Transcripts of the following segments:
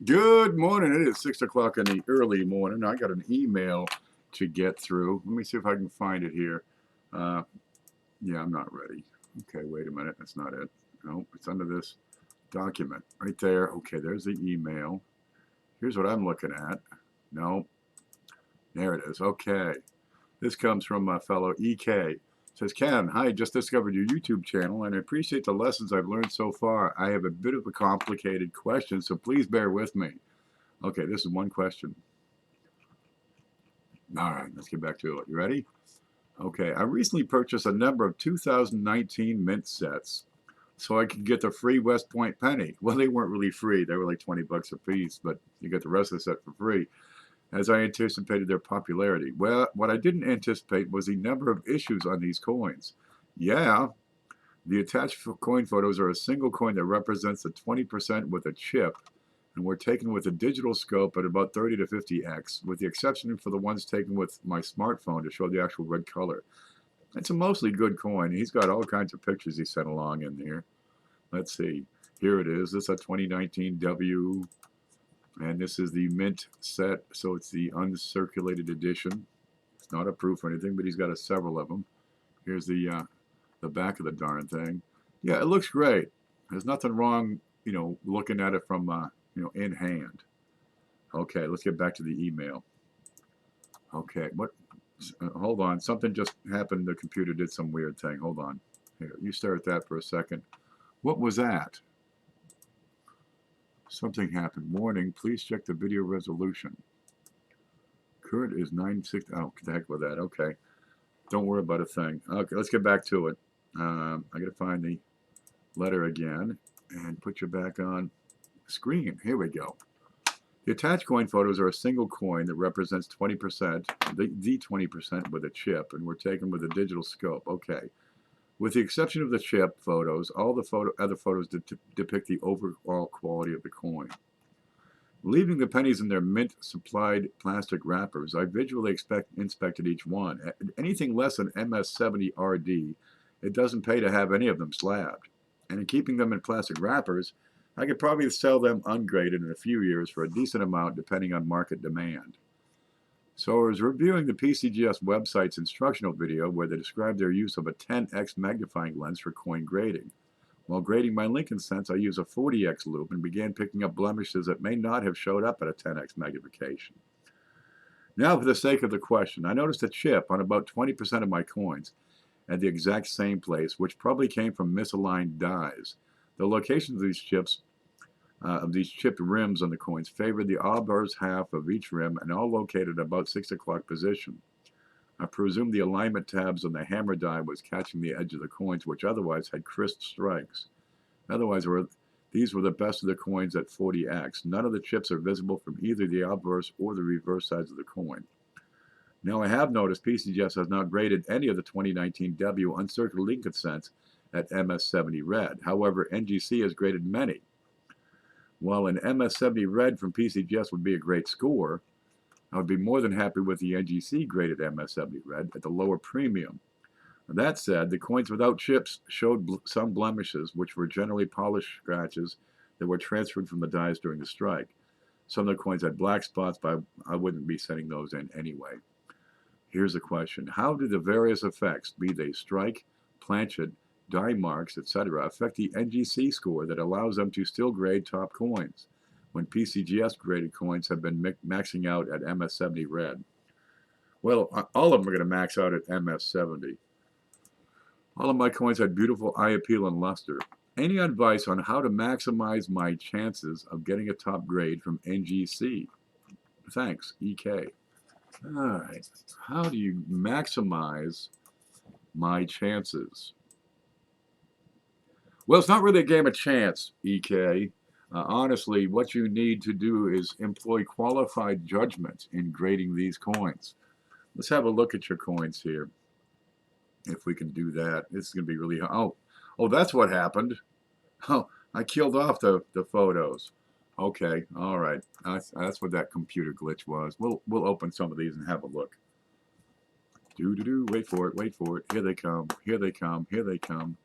Good morning. It is 6 o'clock in the early morning. I got an email to get through. Let me see if I can find it here. Uh, yeah, I'm not ready. Okay, wait a minute. That's not it. No, it's under this document right there. Okay, there's the email. Here's what I'm looking at. No, there it is. Okay. This comes from my fellow EK. It says, Ken, hi, just discovered your YouTube channel and I appreciate the lessons I've learned so far. I have a bit of a complicated question, so please bear with me. Okay, this is one question. All right, let's get back to it. You ready? Okay, I recently purchased a number of 2019 mint sets so I could get the free West Point penny. Well, they weren't really free. They were like 20 bucks a piece, but you get the rest of the set for free, as I anticipated their popularity. Well, what I didn't anticipate was the number of issues on these coins. Yeah, the attached coin photos are a single coin that represents the 20% with a chip, and were taken with a digital scope at about 30 to 50x, with the exception for the ones taken with my smartphone to show the actual red color. It's a mostly good coin. He's got all kinds of pictures he sent along in there. Let's see. Here it is. This is a 2019 W, and this is the mint set, so it's the uncirculated edition. It's not a proof or anything, but he's got several of them. Here's the back of the darn thing. Yeah, it looks great. There's nothing wrong, looking at it from in hand. Okay, let's get back to the email. Okay, what? Hold on. Something just happened. The computer did some weird thing. Hold on. Here, you stare at that for a second. What was that? Something happened. Warning, please check the video resolution. Current is 960. Oh, what the heck with that? Okay. Don't worry about a thing. Okay, let's get back to it. I got to find the letter again and put you back on screen. Here we go. The attached coin photos are a single coin that represents 20%, the 20% with a chip, and were taken with a digital scope. Okay. With the exception of the chip photos, all the other photos depict the overall quality of the coin. Leaving the pennies in their mint-supplied plastic wrappers, I visually inspected each one. Anything less than MS70 RD, it doesn't pay to have any of them slabbed. And in keeping them in plastic wrappers, I could probably sell them ungraded in a few years for a decent amount depending on market demand. So I was reviewing the PCGS website's instructional video where they described their use of a 10x magnifying lens for coin grading. While grading my Lincoln cents, I used a 40x loupe and began picking up blemishes that may not have showed up at a 10x magnification. Now, for the sake of the question, I noticed a chip on about 20% of my coins at the exact same place, which probably came from misaligned dies. The location of these chips of these chipped rims on the coins favored the obverse half of each rim and all located about 6 o'clock position. I presume the alignment tabs on the hammer die was catching the edge of the coins, which otherwise had crisp strikes. Otherwise, these were the best of the coins at 40x. None of the chips are visible from either the obverse or the reverse sides of the coin. Now, I have noticed PCGS has not graded any of the 2019 W uncircled Lincoln cents at MS70 red. However, NGC has graded many. While an MS70 red from PCGS would be a great score, I would be more than happy with the NGC graded MS70 red at the lower premium. That said, the coins without chips showed some blemishes, which were generally polished scratches that were transferred from the dies during the strike. Some of the coins had black spots, but I wouldn't be sending those in anyway. Here's the question. How do the various effects, be they strike, planchet, die marks, etc., affect the NGC score that allows them to still grade top coins when PCGS graded coins have been maxing out at MS70 red? Well, all of them are going to max out at MS70. All of my coins had beautiful eye appeal and luster. Any advice on how to maximize my chances of getting a top grade from NGC? Thanks, EK. All right. How do you maximize my chances? Well, it's not really a game of chance, EK. Honestly, what you need to do is employ qualified judgment in grading these coins. Let's have a look at your coins here. If we can do that, this is going to be really. Oh, that's what happened. Oh, I killed off the photos. Okay, all right. That's what that computer glitch was. We'll open some of these and have a look. Wait for it. Wait for it. Here they come. Here they come. Here they come.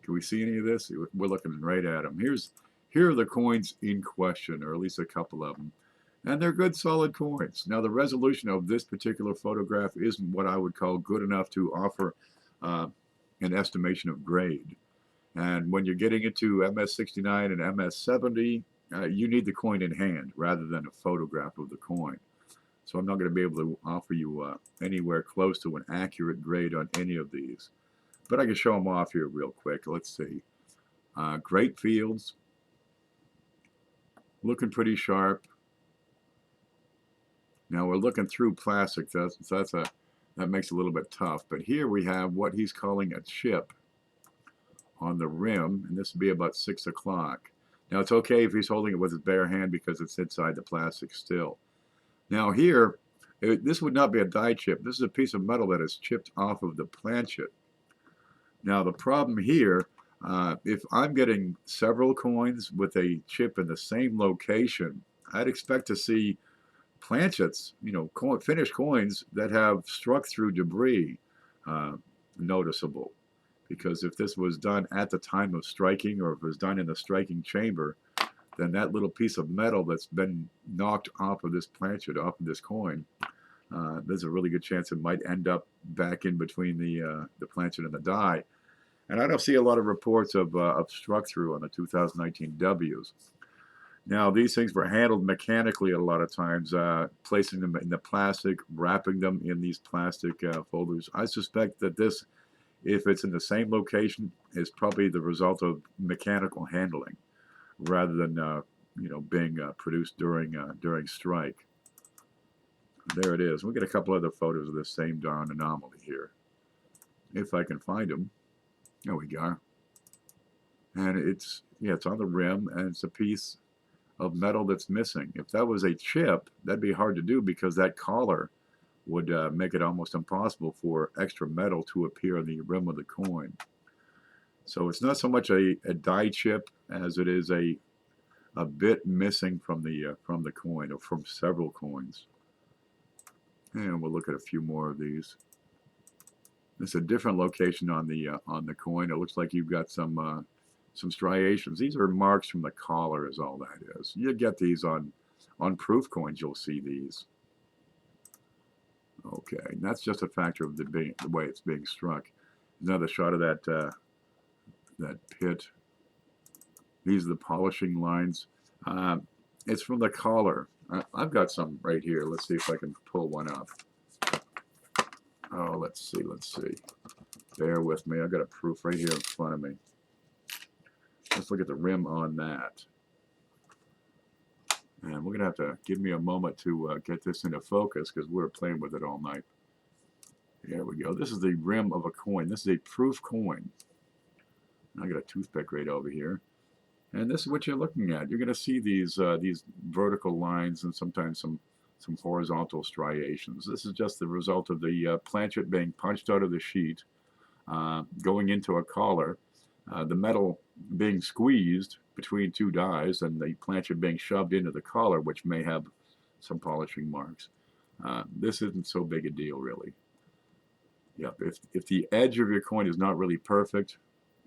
Can we see any of this? We're looking right at them. Here's Here are the coins in question, or at least a couple of them. And they're good, solid coins. Now, the resolution of this particular photograph isn't what I would call good enough to offer an estimation of grade. And when you're getting into MS69 and MS70, you need the coin in hand rather than a photograph of the coin. So I'm not going to be able to offer you anywhere close to an accurate grade on any of these. But I can show them off here real quick. Let's see. Great fields. Looking pretty sharp. Now we're looking through plastic. That makes it a little bit tough. But here we have what he's calling a chip on the rim, and this would be about 6 o'clock. Now it's okay if he's holding it with his bare hand because it's inside the plastic still. Now here, this would not be a die chip. This is a piece of metal that is chipped off of the planchet. Now the problem here, if I'm getting several coins with a chip in the same location, I'd expect to see planchets, finished coins that have struck through debris noticeable. Because if this was done at the time of striking, or if it was done in the striking chamber, then that little piece of metal that's been knocked off of this planchet, off of this coin, there's a really good chance it might end up back in between the planchet and the die. And I don't see a lot of reports of struck through on the 2019 Ws. Now, these things were handled mechanically a lot of times, placing them in the plastic, wrapping them in these plastic folders. I suspect that this, if it's in the same location, is probably the result of mechanical handling rather than being produced during strike. There it is. We'll get a couple other photos of this same darn anomaly here, if I can find them. There we go. And it's on the rim, and it's a piece of metal that's missing. If that was a chip, that'd be hard to do because that collar would make it almost impossible for extra metal to appear on the rim of the coin. So it's not so much a die chip as it is a bit missing from the coin, or from several coins. And we'll look at a few more of these. It's a different location on the coin. It looks like you've got some striations. These are marks from the collar, is all that is. You get these on proof coins. You'll see these. Okay, and that's just a factor of the way it's being struck. Another shot of that pit. These are the polishing lines. It's from the collar. I've got some right here. Let's see if I can pull one up. Oh, let's see. Bear with me. I've got a proof right here in front of me. Let's look at the rim on that. And we're going to have to give me a moment to get this into focus because we're playing with it all night. There we go. This is the rim of a coin. This is a proof coin. I got a toothpick right over here. And this is what you're looking at. You're going to see these vertical lines and sometimes some horizontal striations. This is just the result of the planchet being punched out of the sheet, going into a collar, the metal being squeezed between two dies, and the planchet being shoved into the collar, which may have some polishing marks. This isn't so big a deal, really. Yep, if the edge of your coin is not really perfect,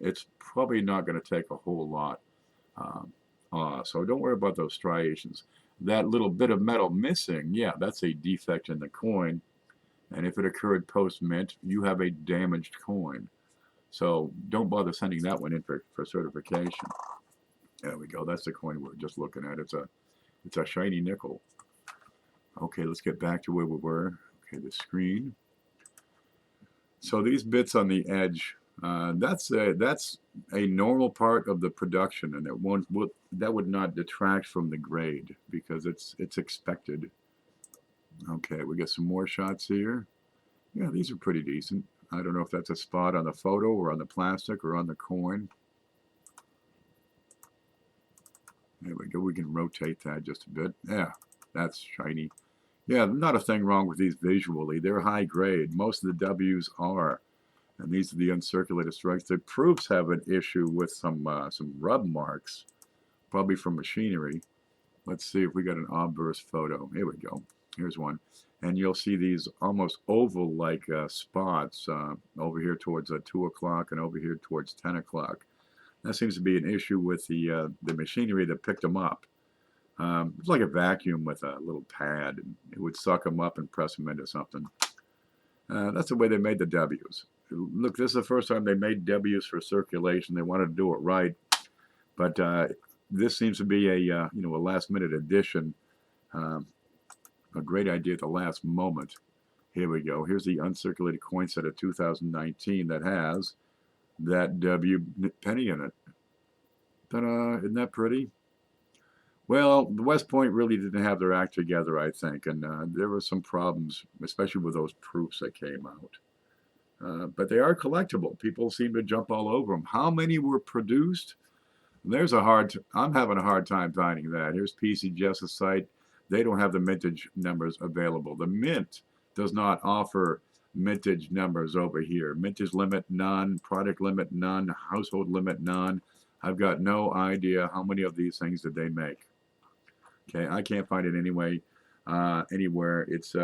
it's probably not going to take a whole lot. So don't worry about those striations. That little bit of metal missing, yeah, that's a defect in the coin. And if it occurred post-mint, you have a damaged coin. So don't bother sending that one in for certification. There we go. That's the coin we're just looking at. It's a shiny nickel. Okay, let's get back to where we were. Okay, the screen. So these bits on the edge, that's a normal part of the production, and that would not detract from the grade because it's expected. Okay, we got some more shots here. Yeah, these are pretty decent. I don't know if that's a spot on the photo or on the plastic or on the coin. There we go. We can rotate that just a bit. Yeah, that's shiny. Yeah, not a thing wrong with these visually. They're high grade. Most of the W's are. And these are the uncirculated strikes. The proofs have an issue with some rub marks, probably from machinery. Let's see if we got an obverse photo. Here we go. Here's one. And you'll see these almost oval-like spots over here towards 2 o'clock and over here towards 10 o'clock. That seems to be an issue with the machinery that picked them up. It's like a vacuum with a little pad, and it would suck them up and press them into something. That's the way they made the W's. Look, this is the first time they made W's for circulation. They wanted to do it right, but this seems to be a last-minute addition, a great idea at the last moment. Here we go. Here's the uncirculated coin set of 2019 that has that W penny in it. Ta-da! Isn't that pretty? Well, the West Point really didn't have their act together, I think, and there were some problems, especially with those proofs that came out. But they are collectible. People seem to jump all over them. How many were produced? There's I'm having a hard time finding that. Here's PCGS' site. They don't have the mintage numbers available. The Mint does not offer mintage numbers over here. Mintage limit, none. Product limit, none. Household limit, none. I've got no idea how many of these things did they make. Okay, I can't find it anyway, anywhere. It's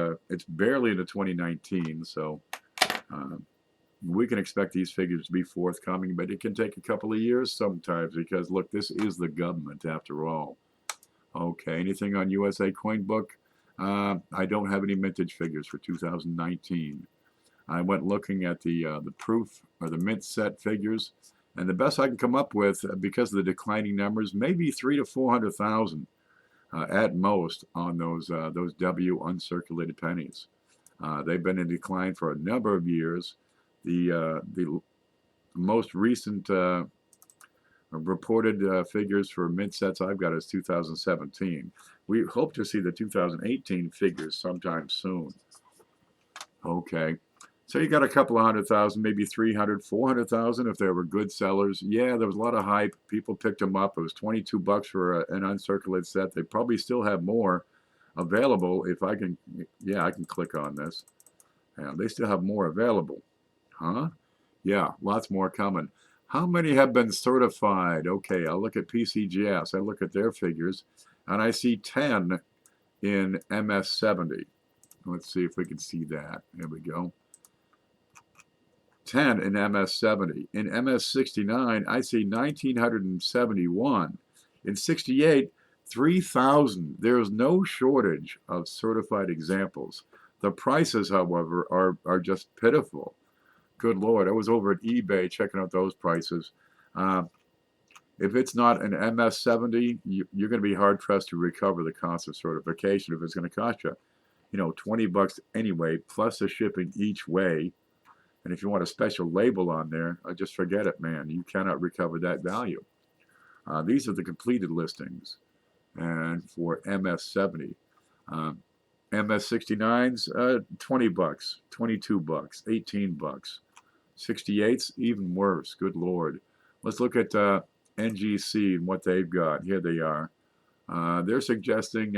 barely into 2019, so we can expect these figures to be forthcoming, but it can take a couple of years sometimes because, look, this is the government after all. Okay, anything on USA Coin Book? I don't have any mintage figures for 2019. I went looking at the proof or the mint set figures, and the best I can come up with, because of the declining numbers, maybe 300,000 to 400,000 at most on those W uncirculated pennies. They've been in decline for a number of years. The most recent reported figures for mint sets I've got is 2017. We hope to see the 2018 figures sometime soon. Okay, so you got a couple of 100,000, maybe 300, 400,000 if they were good sellers. Yeah, there was a lot of hype. People picked them up. It was 22 bucks for an uncirculated set. They probably still have more available. If I can, yeah, I can click on this. They still have more available. Huh? Yeah, lots more coming. How many have been certified? Okay, I'll look at PCGS. I look at their figures, and I see 10 in MS70. Let's see if we can see that. There we go. 10 in MS70. In MS69, I see 1,971. In 68, 3,000. There is no shortage of certified examples. The prices, however, are just pitiful. Good Lord, I was over at eBay checking out those prices. If it's not an MS70, you're going to be hard-pressed to recover the cost of certification if it's going to cost you, 20 bucks anyway, plus the shipping each way. And if you want a special label on there, just forget it, man. You cannot recover that value. These are the completed listings. And for MS70, MS69's 20 bucks, 22 bucks, 18 bucks. 68's even worse. Good Lord. Let's look at NGC and what they've got. Here they are. They're suggesting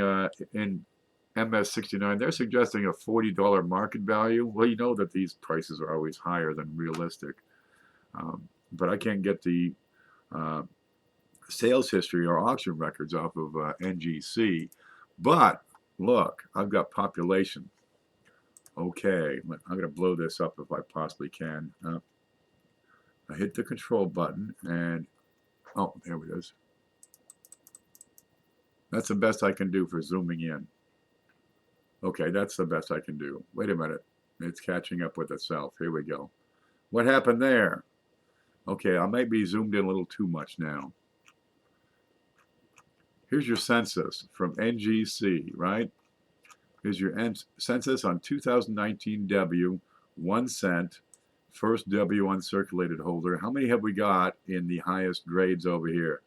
in MS69, they're suggesting a $40 market value. Well, you know that these prices are always higher than realistic. But I can't get the sales history or auction records off of NGC. But look, I've got population. Okay, I'm going to blow this up if I possibly can. I hit the control button and, oh, there it is. That's the best I can do for zooming in. Okay, that's the best I can do. Wait a minute. It's catching up with itself. Here we go. What happened there? Okay, I might be zoomed in a little too much now. Here's your census from NGC, right? Here's your census on 2019 W, 1 cent, first W uncirculated holder. How many have we got in the highest grades over here?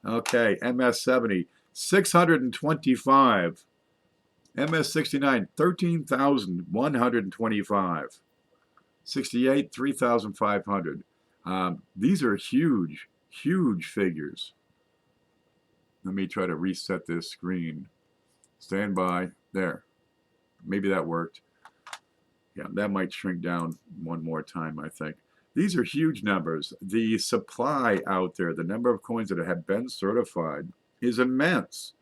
Okay, MS70, 625. MS69, 13,125. 68, 3,500. These are huge, huge figures. Let me try to reset this screen. Stand by. There. Maybe that worked. Yeah, that might shrink down one more time, I think. These are huge numbers. The supply out there, the number of coins that have been certified, is immense.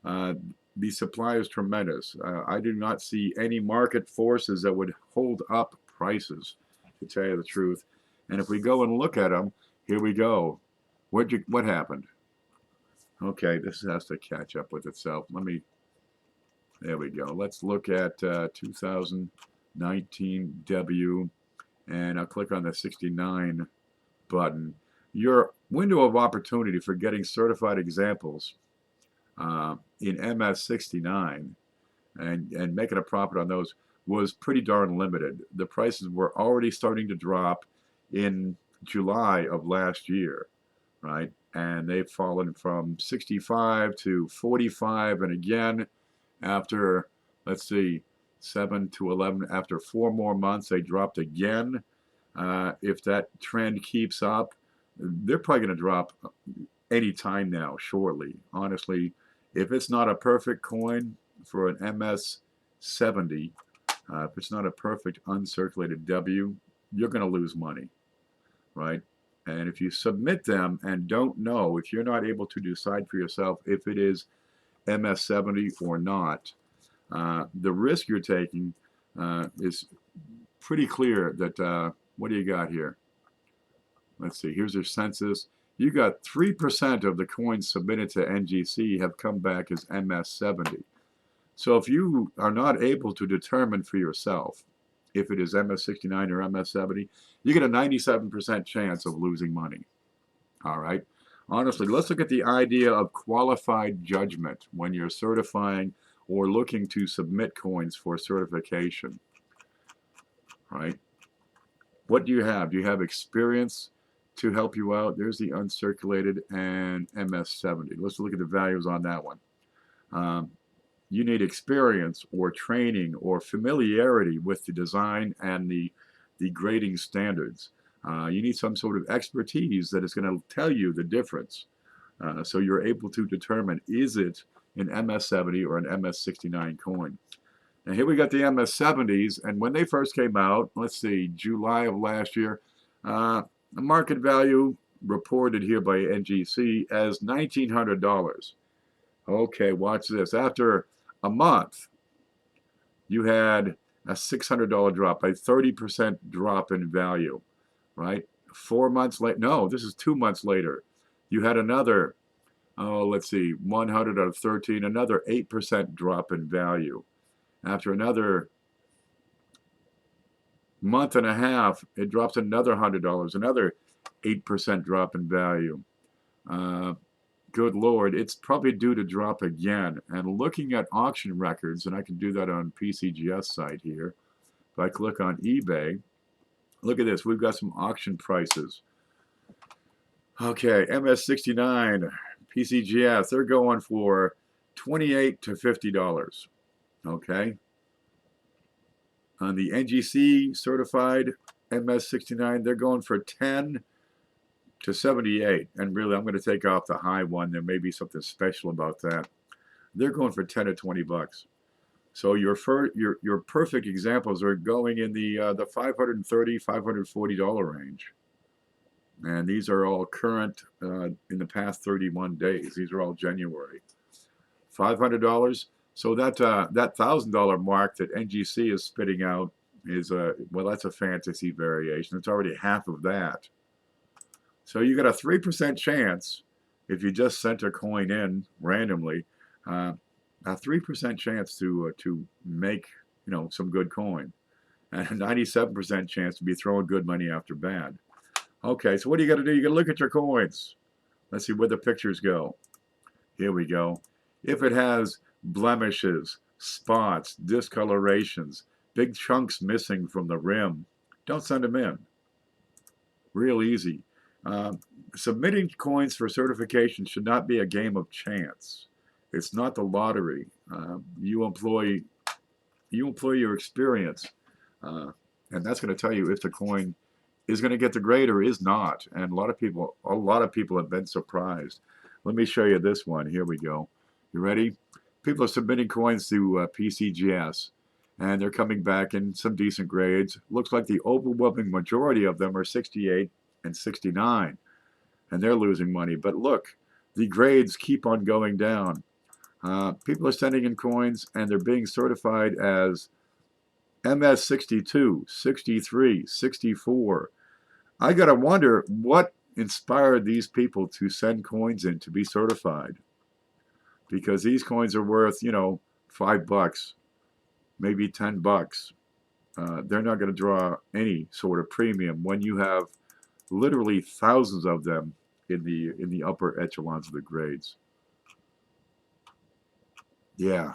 The supply is tremendous. I do not see any market forces that would hold up prices, to tell you the truth. And if we go and look at them, here we go. What happened? Okay, this has to catch up with itself. There we go. Let's look at 2019 W, and I'll click on the 69 button. Your window of opportunity for getting certified examples in MS69 and making a profit on those was pretty darn limited. The prices were already starting to drop in July of last year, right? And they've fallen from 65 to 45, and again, after, let's see, 7 to 11, after 4 more months, they dropped again. If that trend keeps up, they're probably going to drop any time now, shortly. Honestly, if it's not a perfect coin for an MS70, if it's not a perfect uncirculated W, you're going to lose money, right? And if you submit them and don't know, if you're not able to decide for yourself if it is MS70 or not, the risk you're taking is pretty clear that, what do you got here? Let's see, here's their census. You got 3% of the coins submitted to NGC have come back as MS70. So if you are not able to determine for yourself if it is MS69 or MS70, you get a 97% chance of losing money. All right. Honestly, let's look at the idea of qualified judgment when you're certifying or looking to submit coins for certification. Right? What do you have? Do you have experience to help you out? There's the uncirculated and MS70. Let's look at the values on that one. You need experience or training or familiarity with the design and the grading standards. You need some sort of expertise that is going to tell you the difference. So you're able to determine, is it an MS70 or an MS69 coin? Now here we got the MS70s, and when they first came out, let's see, July of last year, the market value reported here by NGC as $1,900. Okay, watch this. After a month, you had a $600 drop, a 30% drop in value, right? 4 months later, no, this is 2 months later, you had another, let's see, 100 out of 13, another 8% drop in value. After another month and a half, it drops another $100, another 8% drop in value. Good Lord, it's probably due to drop again. And looking at auction records, and I can do that on PCGS site here. If I click on eBay, look at this. We've got some auction prices. Okay, MS69, PCGS, they're going for $28 to $50. Okay. On the NGC certified MS69, they're going for 10 to 78. And really, I'm going to take off the high one. There may be something special about that. They're going for 10 to 20 bucks. So your perfect examples are going in the $530, $540 range. And these are all current in the past 31 days. These are all January. $500. So that $1,000 mark that NGC is spitting out is well, that's a fantasy variation. It's already half of that. So you got a 3% chance if you just sent a coin in randomly, a 3% chance to make some good coin, and a 97% chance to be throwing good money after bad. Okay, so what do you got to do? You got to look at your coins. Let's see where the pictures go. Here we go. If it has blemishes, spots, discolorations, big chunks missing from the rim, don't send them in. Real easy. Submitting coins for certification should not be a game of chance. It's not the lottery. You employ your experience, and that's going to tell you if the coin is going to get the grade or is not. And a lot of people have been surprised. Let me show you this one. Here we go. You ready? People are submitting coins to PCGS, and they're coming back in some decent grades. Looks like the overwhelming majority of them are 68 and 69, and they're losing money. But look, the grades keep on going down. People are sending in coins, and they're being certified as MS62, 63, 64. I gotta wonder what inspired these people to send coins in to be certified, because these coins are worth, you know, $5, maybe $10. They're not going to draw any sort of premium when you have literally thousands of them in the upper echelons of the grades. Yeah,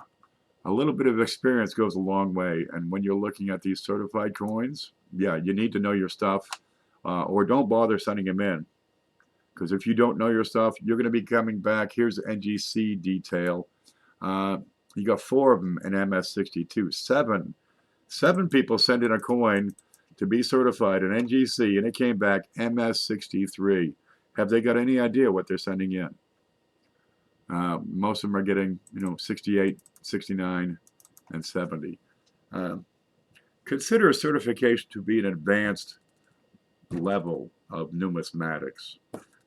a little bit of experience goes a long way, and when you're looking at these certified coins, yeah, you need to know your stuff, or don't bother sending them in, because if you don't know your stuff, you're going to be coming back. Here's the NGC detail. You got 4 of them in MS62. Seven people sent in a coin to be certified in NGC, and it came back MS63. Have they got any idea what they're sending in? Most of them are getting, you know, 68, 69, and 70. Consider certification to be an advanced level of numismatics.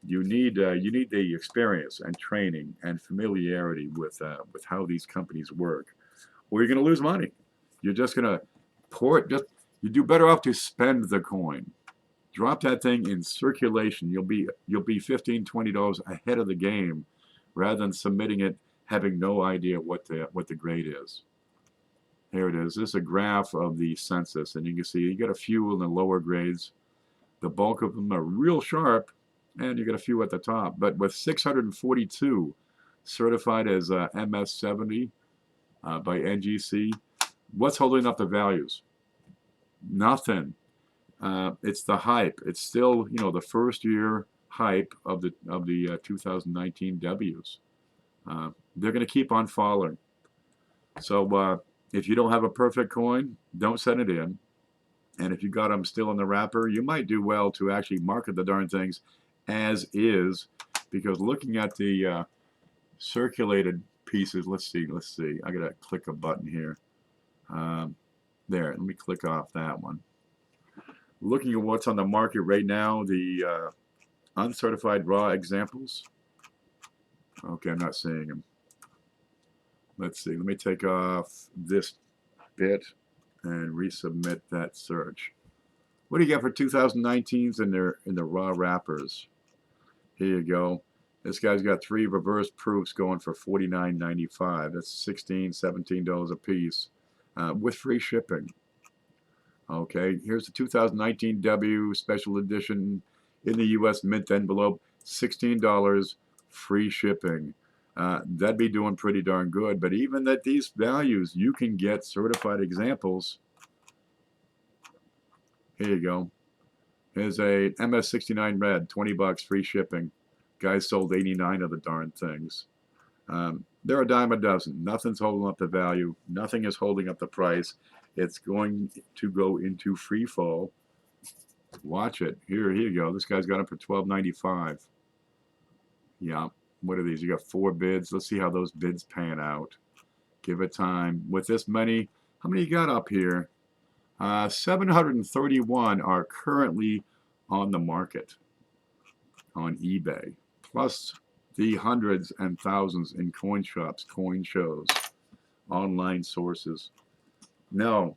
You need the experience and training and familiarity with how these companies work, or you're going to lose money. You're just going to pour it. You do better off to spend the coin. Drop that thing in circulation. You'll be $15, $20 ahead of the game, rather than submitting it having no idea what the grade is. Here it is. This is a graph of the census, and you can see you get a few in the lower grades. The bulk of them are real sharp, and you get a few at the top. But with 642 certified as MS70 by NGC, what's holding up the values? Nothing. It's the hype. It's still, you know, the first year hype of the 2019 Ws. They're going to keep on falling. So if you don't have a perfect coin, don't send it in. And if you got them still in the wrapper, you might do well to actually market the darn things as is, because looking at the circulated pieces, let's see. I got to click a button here. There, let me click off that one. Looking at what's on the market right now, the uncertified raw examples. Okay, I'm not seeing them. Let's see. Let me take off this bit and resubmit that search. What do you got for 2019s in the raw wrappers? Here you go. This guy's got 3 reverse proofs going for $49.95. That's $16, $17 a piece, with free shipping. Okay, here's the 2019 W special edition in the U.S. mint envelope, $16, free shipping. That'd be doing pretty darn good. But even at these values, you can get certified examples. Here you go. Here's a MS69 red, $20, free shipping. Guys sold 89 of the darn things. They're a dime a dozen. Nothing's holding up the value. Nothing is holding up the price. It's going to go into free fall. Watch it. Here you go. This guy's got it for $12.95. Yeah. What are these? You got 4 bids. Let's see how those bids pan out. Give it time. With this many, how many you got up here? 731 are currently on the market on eBay, plus the hundreds and thousands in coin shops, coin shows, online sources. No,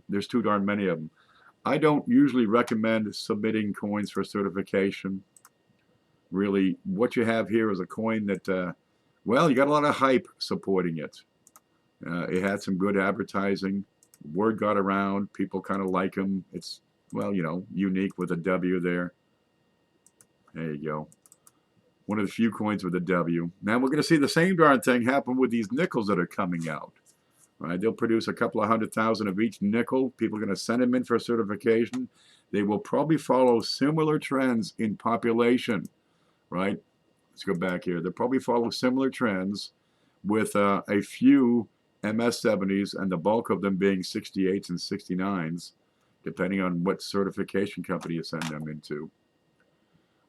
there's too darn many of them. I don't usually recommend submitting coins for certification. Really, what you have here is a coin that, well, you got a lot of hype supporting it. It had some good advertising. Word got around. People kind of like them. It's, well, you know, unique with a W there. There you go. One of the few coins with a W. Now we're going to see the same darn thing happen with these nickels that are coming out. Right? They'll produce a couple of 100,000 of each nickel. People are going to send them in for certification. They will probably follow similar trends in population. Right? Let's go back here. They'll probably follow similar trends with a few MS70s and the bulk of them being 68s and 69s, depending on what certification company you send them into.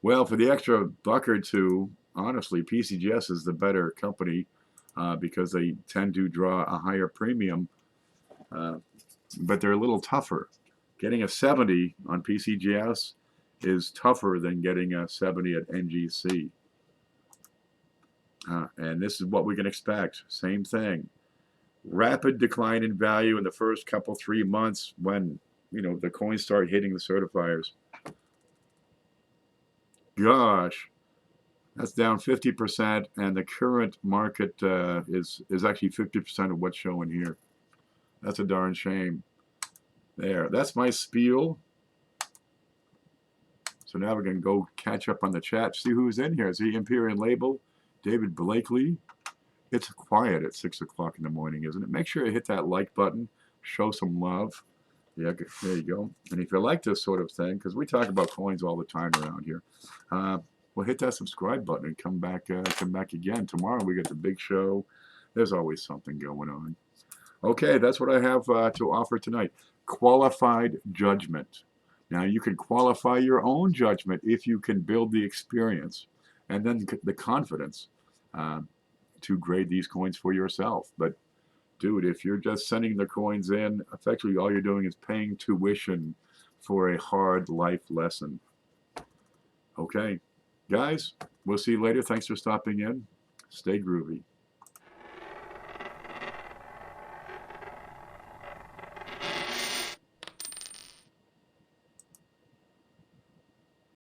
Well, for the extra buck or two, honestly, PCGS is the better company because they tend to draw a higher premium, but they're a little tougher. Getting a 70 on PCGS is tougher than getting a 70 at NGC. And this is what we can expect. Same thing. Rapid decline in value in the first couple, 3 months when, you know, the coins start hitting the certifiers. gosh. That's down 50%, and the current market is actually 50% of what's showing here. That's a darn shame. There, that's my spiel. So now we're going to go catch up on the chat, see who's in here. Is the Imperial Label, David Blakely. It's quiet at 6 o'clock in the morning, isn't it? Make sure you hit that like button, show some love. Yeah, there you go. And if you like this sort of thing, because we talk about coins all the time around here, well, hit that subscribe button and come back again. Tomorrow we get the big show. There's always something going on. Okay, that's what I have to offer tonight. Qualified judgment. Now, you can qualify your own judgment if you can build the experience and then the confidence to grade these coins for yourself. But, dude, if you're just sending the coins in, effectively all you're doing is paying tuition for a hard life lesson. Okay, guys, we'll see you later. Thanks for stopping in. Stay groovy.